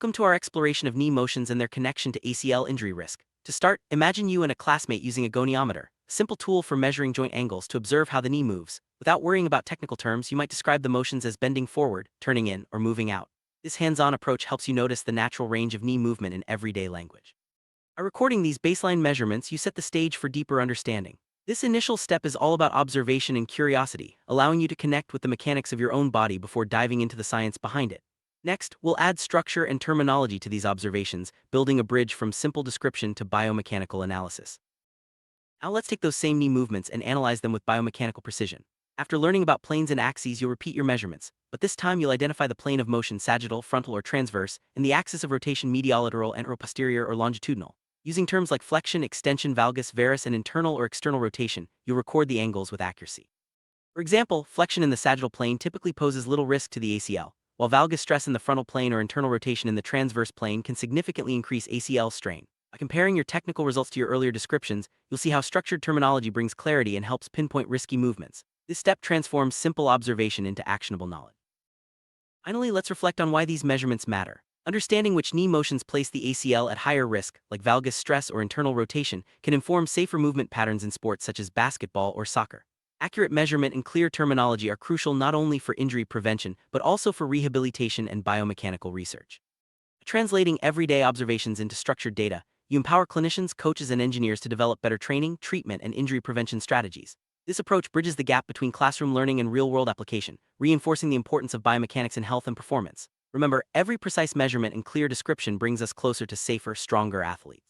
Welcome to our exploration of knee motions and their connection to ACL injury risk. To start, imagine you and a classmate using a goniometer, a simple tool for measuring joint angles to observe how the knee moves. Without worrying about technical terms, you might describe the motions as bending forward, turning in, or moving out. This hands-on approach helps you notice the natural range of knee movement in everyday language. By recording these baseline measurements, you set the stage for deeper understanding. This initial step is all about observation and curiosity, allowing you to connect with the mechanics of your own body before diving into the science behind it. Next, we'll add structure and terminology to these observations, building a bridge from simple description to biomechanical analysis. Now let's take those same knee movements and analyze them with biomechanical precision. After learning about planes and axes, you'll repeat your measurements, but this time you'll identify the plane of motion sagittal, frontal, or transverse, and the axis of rotation mediolateral, anteroposterior, or longitudinal. Using terms like flexion, extension, valgus, varus, and internal or external rotation, you'll record the angles with accuracy. For example, flexion in the sagittal plane typically poses little risk to the ACL, while valgus stress in the frontal plane or internal rotation in the transverse plane can significantly increase ACL strain. By comparing your technical results to your earlier descriptions, you'll see how structured terminology brings clarity and helps pinpoint risky movements. This step transforms simple observation into actionable knowledge. Finally, let's reflect on why these measurements matter. Understanding which knee motions place the ACL at higher risk, like valgus stress or internal rotation, can inform safer movement patterns in sports such as basketball or soccer. Accurate measurement and clear terminology are crucial not only for injury prevention but also for rehabilitation and biomechanical research. By translating everyday observations into structured data, you empower clinicians, coaches, and engineers to develop better training, treatment, and injury prevention strategies. This approach bridges the gap between classroom learning and real-world application, reinforcing the importance of biomechanics in health and performance. Remember, every precise measurement and clear description brings us closer to safer, stronger athletes.